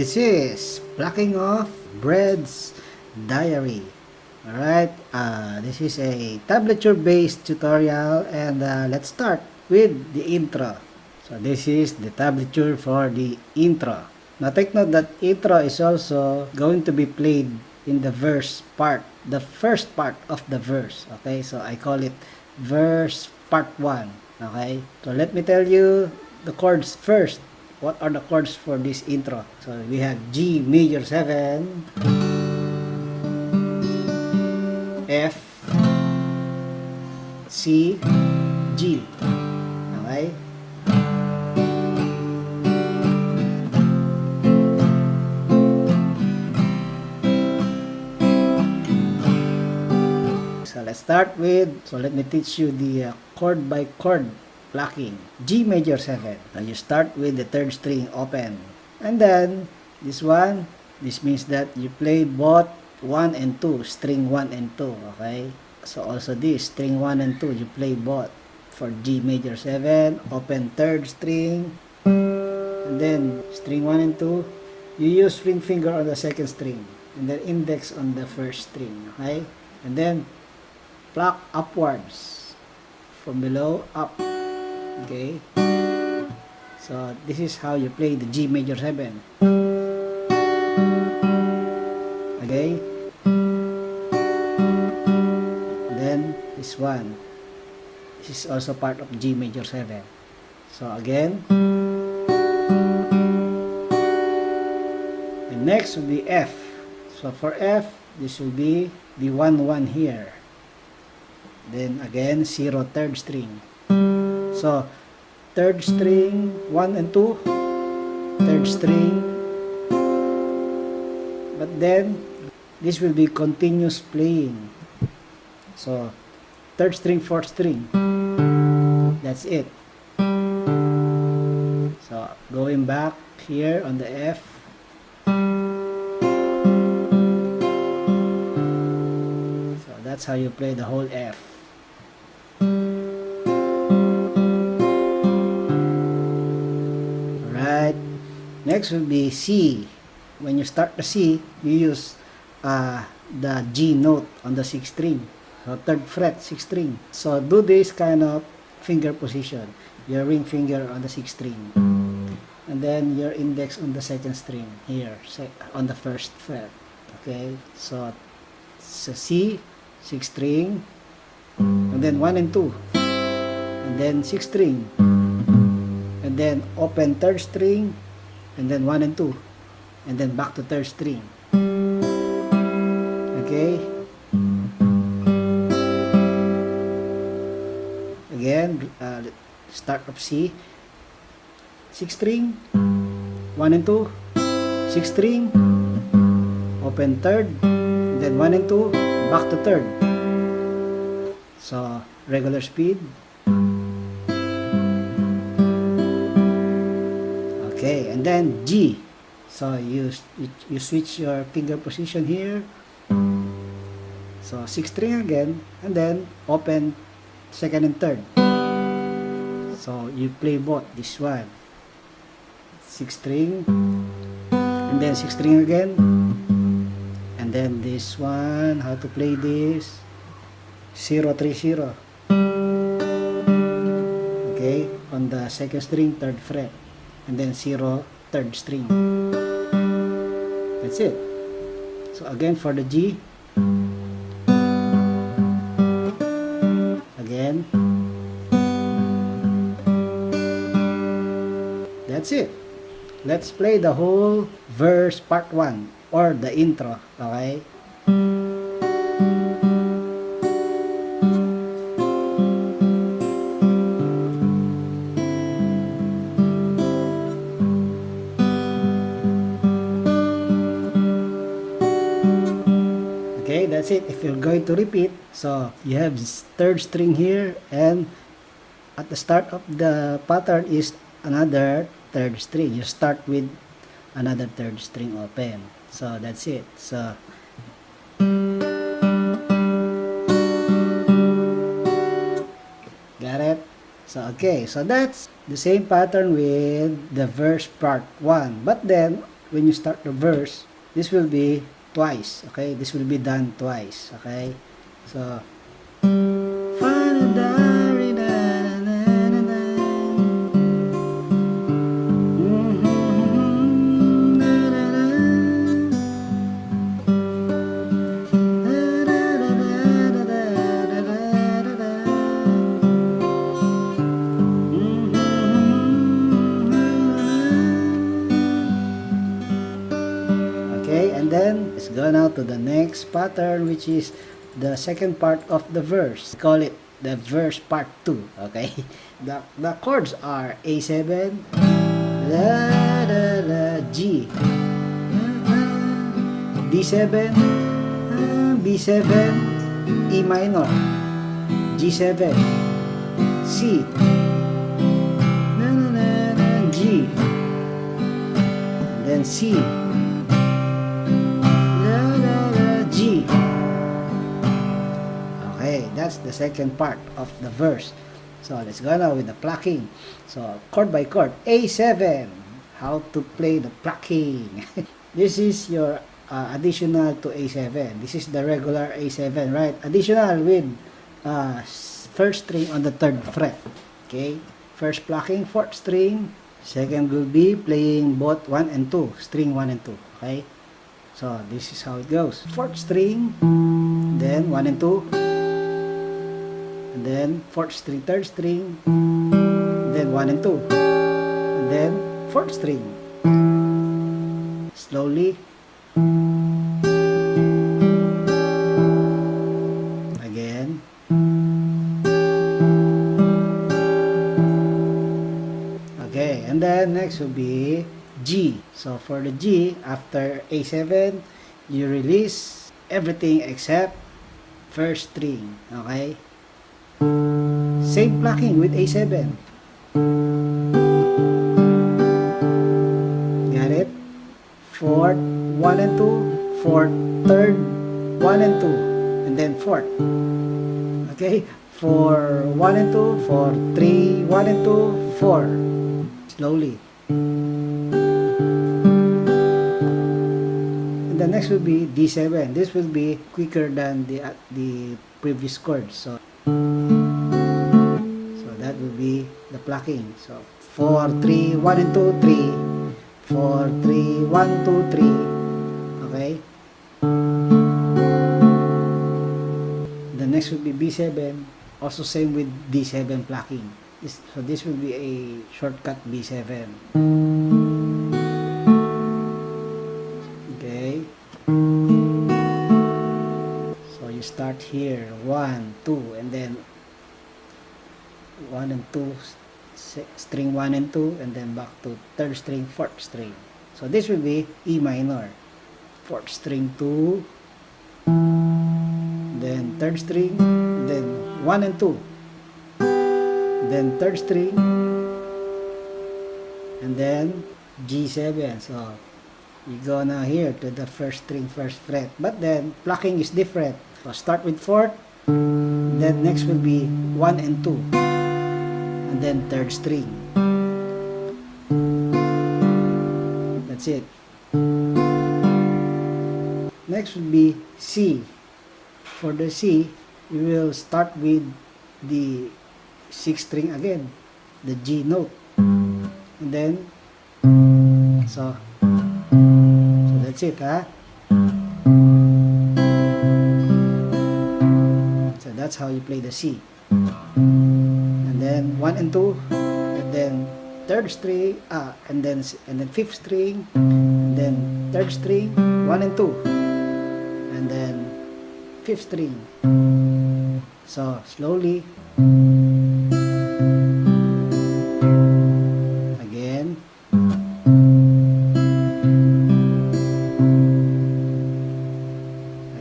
This is Plucking Off Bread's Diary. Alright, this is a tablature based tutorial, and let's start with the intro. So this is the tablature for the intro. Now take note that intro is also going to be played in the verse part, the first part of the verse. Okay, so I call it verse part 1. Okay, so let me tell you the chords first. What are the chords for this intro? So we have G major 7, F, C, G. Okay? So let's start with, so let me teach you the chord by chord plucking. G major 7. Now you start with the third string open. And then, this one, this means that you play both 1 and 2, string 1 and 2, okay? So also this, string 1 and 2, you play both. For G major 7, open third string, and then string 1 and 2, you use ring finger on the second string, and then index on the first string, okay? And then, pluck upwards, from below, up. Okay, so this is how you play the G major 7. Okay, then this one, this is also part of G major 7. So again, and next will be F. So for F, this will be the 1-1 here. Then again, 0 third string. So, third string, 1 and 2, third string, but then, this will be continuous playing. So, third string, fourth string, that's it. So, going back here on the F, so that's how you play the whole F. Next will be C. When you start the C, you use the G note on the 6th string. So third fret, 6th string. So do this kind of finger position. Your ring finger on the 6th string. And then your index on the 2nd string here, on the 1st fret. Okay, so C, 6th string, and then 1 and 2. And then 6th string. And then open 3rd string, and then 1 and 2, and then back to 3rd string. Okay, again, start of C, 6th string, 1 and 2, 6th string, open 3rd, then 1 and 2, back to 3rd. So regular speed. Okay, and then G. So you switch your finger position here. So 6th string again, and then open 2nd and 3rd. So you play both this one. 6th string, and then 6th string again, and then this one. How to play this? 0 3 0. Okay, on the 2nd string, 3rd fret. And then 0 3rd string. That's it. So again for the G, again, that's it. Let's play the whole verse part 1 or the intro. Okay, that's it. If you're going to repeat, so you have 3rd string here, and at the start of the pattern is another 3rd string. You start with another 3rd string open. So that's it. So got it? So okay, so that's the same pattern with the verse part 1. But then when you start the verse, this will be twice, okay? This will be done twice, okay? So, then let's go now to the next pattern, which is the second part of the verse. We call it the verse part 2, okay? The chords are A7, la, la, la, G, D7, B7, E minor, G7, C, na, na, na, na, G, then C, okay, that's the second part of the verse. So let's go now with the plucking. So chord by chord, A7. How to play the plucking? This is your additional to A7. This is the regular A7, right? Additional with first string on the 3rd fret. Okay, first plucking 4th string. Second will be playing both 1 and 2, string 1 and 2. Okay, so this is how it goes. 4th string, then 1 and 2, and then 4th string, 3rd string, then 1 and 2, and then 4th string. Slowly. Again. Okay, and then next will be G. So for the G, after A7, you release everything except first string. Okay? Same plucking with A7. Got it? 4th, 1 and 2, 4th, 3rd, 1 and 2, and then 4th. Okay? 4, 1 and 2, 4, 3, 1 and 2, 4. Slowly. And the next will be D7. This will be quicker than the previous chord. So that will be the plucking. So 4, 3, 1 and 2, 3. 4, 3, 1, 2, 3. Okay? The next will be B7. Also same with D7 plucking. So this will be a shortcut B7. Okay. So you start here 1, 2, and then 1 and 2, string 1 and 2, and then back to 3rd string, 4th string. So this will be E minor, 4th string 2, then 3rd string, then 1 and 2, then 3rd string, and then G7. So you go now here to the first string, 1st fret, but then plucking is different. So start with 4th, then next will be 1 and 2, and then 3rd string. That's it. Next will be C. For the C, you will start with the 6th string again, the G note, and then so that's it, huh? So that's how you play the C. And then 1 and 2, and then 3rd string, and then 5th string, and then 3rd string, 1 and 2, and then 5th string. So slowly. Again.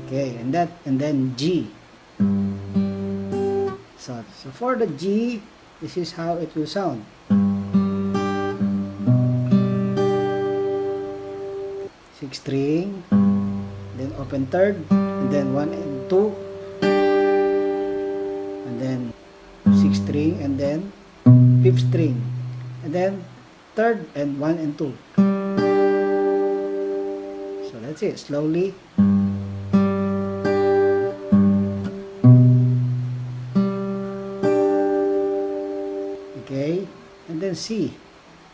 Okay, and then G. So for the G, this is how it will sound. Sixth string, then open 3rd, and then 1 and 2, and then 6th string, and then 5th string, and then 3rd and 1 and 2. So that's it. Slowly. Okay. And then C.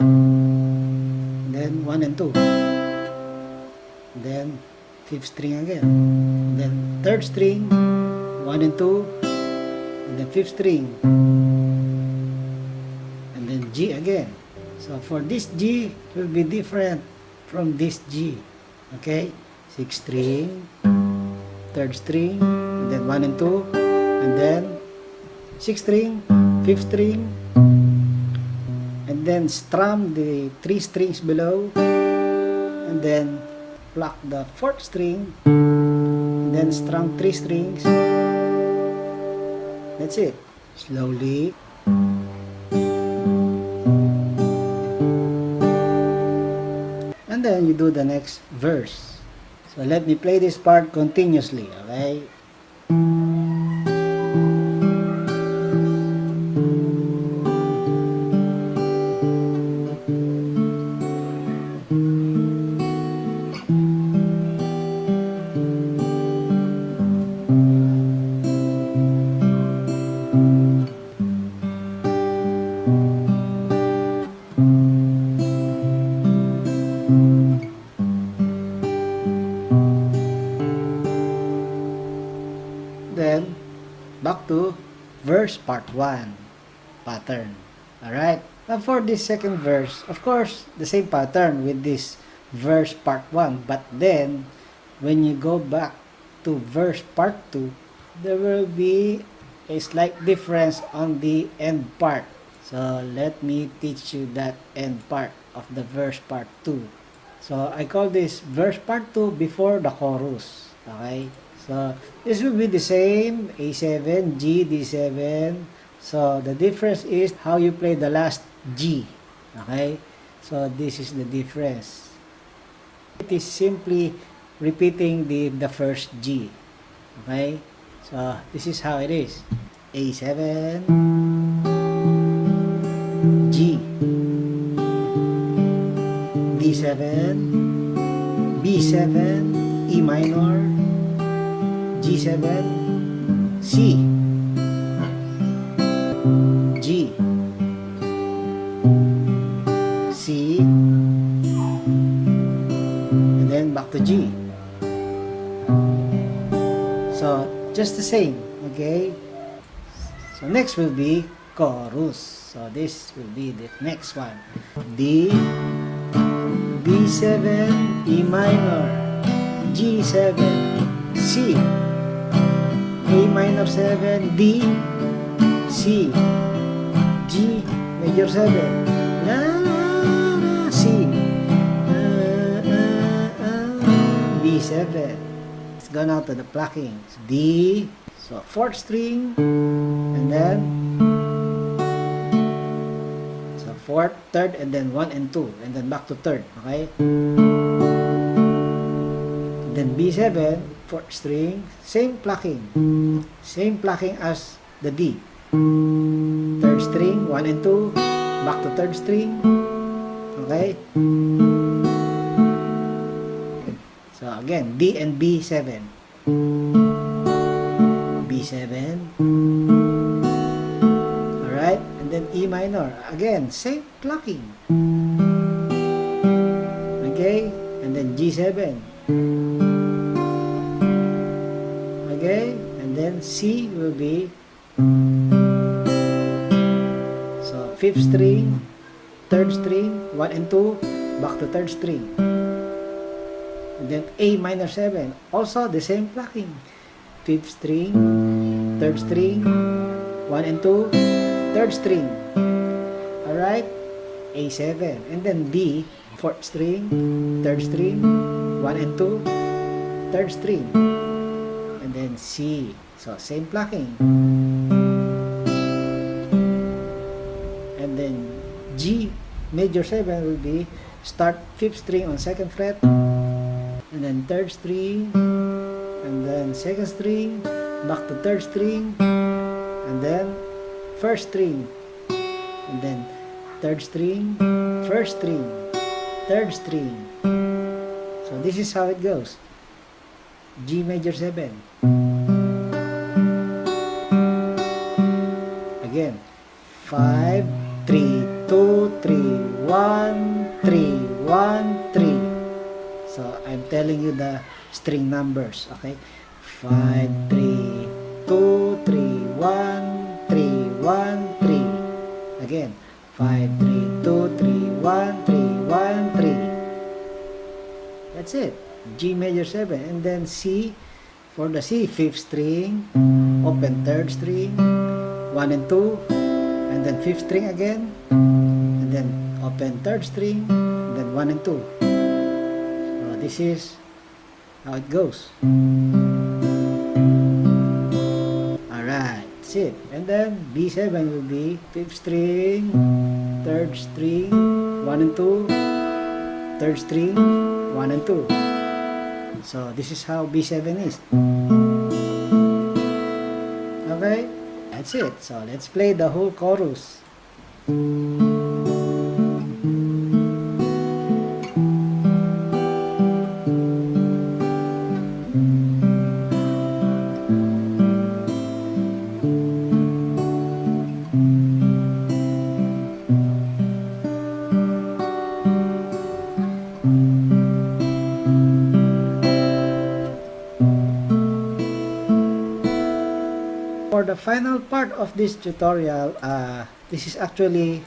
And then 1 and 2. And then 5th string again. And then 3rd string, 1 and 2. And then 5th string. And then G again. So for this G, it will be different from this G. Okay? 6th string, 3rd string, and then 1 and 2, and then 6th string, 5th string, and then strum the 3 strings below, and then pluck the 4th string, and then strum 3 strings. That's it. Slowly. And then you do the next verse. So let me play this part continuously, okay? Then, back to verse part 1 pattern. Alright? Now for this second verse, of course, the same pattern with this verse part 1. But then, when you go back to verse part 2, there will be a slight difference on the end part. So, let me teach you that end part of the verse part 2. So, I call this verse part 2 before the chorus. Okay? So, this will be the same, A7, G, D7. So, the difference is how you play the last G. Okay? So, this is the difference. It is simply repeating the first G. Okay? So, this is how it is. A7, G, D7, B7, E minor, G7, C, G, C, and then back to G. So, just the same, okay? So, next will be chorus. So, this will be the next one. D, B7, E minor, G7, C, A minor 7, D, C, G major 7, la, la, la, C, B7. Let's go now to the plucking. D, so 4th string, and then so 4th, 3rd, and then 1 and 2, and then back to 3rd. Okay. Then B7, 4th string, same plucking as the D. 3rd string, 1 and 2, back to 3rd string. Okay? So again, D and B7. B7. Alright? And then E minor. Again, same plucking. Okay? And then G7. Okay, and then C will be so 5th string, 3rd string, 1 and 2, back to 3rd string, and then A minor 7, also the same plucking, 5th string, 3rd string, 1 and 2, 3rd string. Alright, A7, and then D, 4th string, 3rd string, 1 and 2, 3rd string. And then C. So, same plucking. And then G major 7 will be start 5th string on 2nd fret, and then 3rd string, and then 2nd string, back to 3rd string, and then 1st string, and then 3rd string, 1st string, 3rd string, So this is how it goes. G major 7. Again. 5, 3, 2, 3, 1, 3, 1, 3. So I'm telling you the string numbers. Okay. 5, 3, 2, 3, 1, 3, 1, 3. Again. 5, 3, 2, 3, 1, 3, 1, 3. That's it. G major 7. And then C. For the C, 5th string. Open 3rd string. 1 and 2. And then 5th string again. And then open 3rd string. And then 1 and 2. So this is how it goes. Alright. That's it. And then B7 will be 5th string. 3rd string. 1 and 2. 3rd string. 1 and 2. So this is how B7 is. Okay, that's it. So let's play the whole chorus. For the final part of this tutorial, this is actually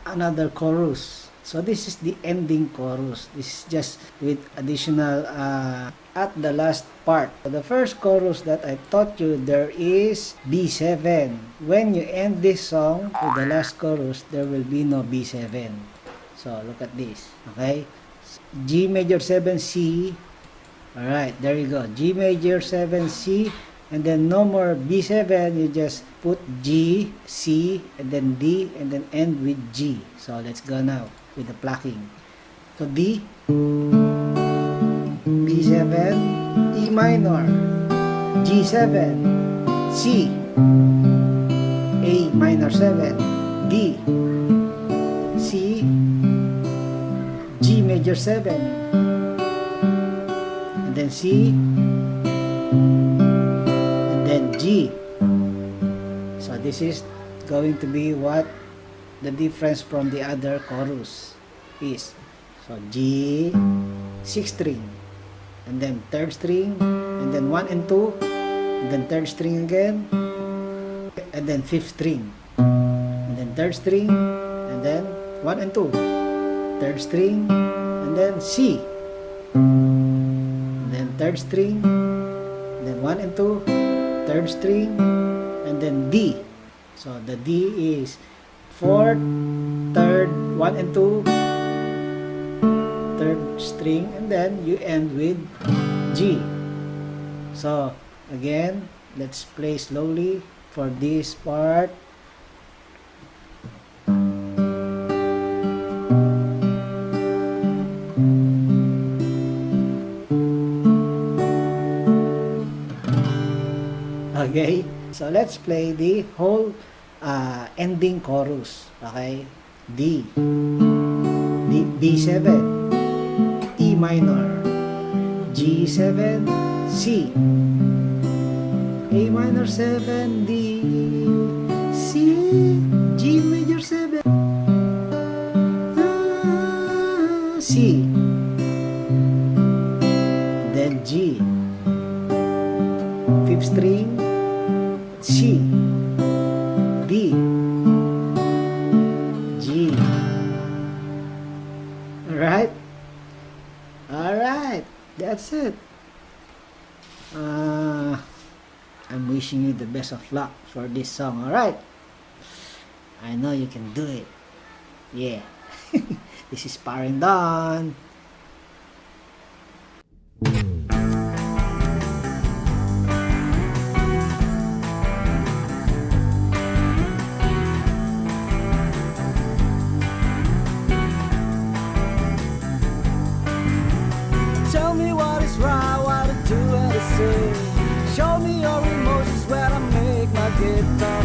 another chorus. So this is the ending chorus. This is just with additional at the last part. So the first chorus that I taught you, there is B7. When you end this song with the last chorus, there will be no B7. So look at this. Okay, G major 7 C. Alright, there you go. G major 7 C. And then no more B7, you just put G, C, and then D, and then end with G. So let's go now with the plucking. So D, B7, E minor, G7, C, A minor 7, D, C, G major 7, and then C, then G. So this is going to be what the difference from the other chorus is. So G, 6th string, and then 3rd string, and then 1 and 2, and then 3rd string again, and then 5th string, and then 3rd string, and then 1 and 2, 3rd string, and then C, and then 3rd string, and then 1 and 2, 3rd string, and then D. So the D is 4th, 3rd, 1 and 2, 3rd string, and then you end with G. So again, let's play slowly for this part. Okay, so let's play the whole ending chorus. Okay, D, B7, E minor, G7, C, A minor 7, D, C, G major 7, C, then G, 5th string, C, D, G. Alright? Alright, that's it. I'm wishing you the best of luck for this song. Alright? I know you can do it. Yeah. This is Parang Don. Tell me what is right, what to do and to say. Show me your emotions when I make my guitar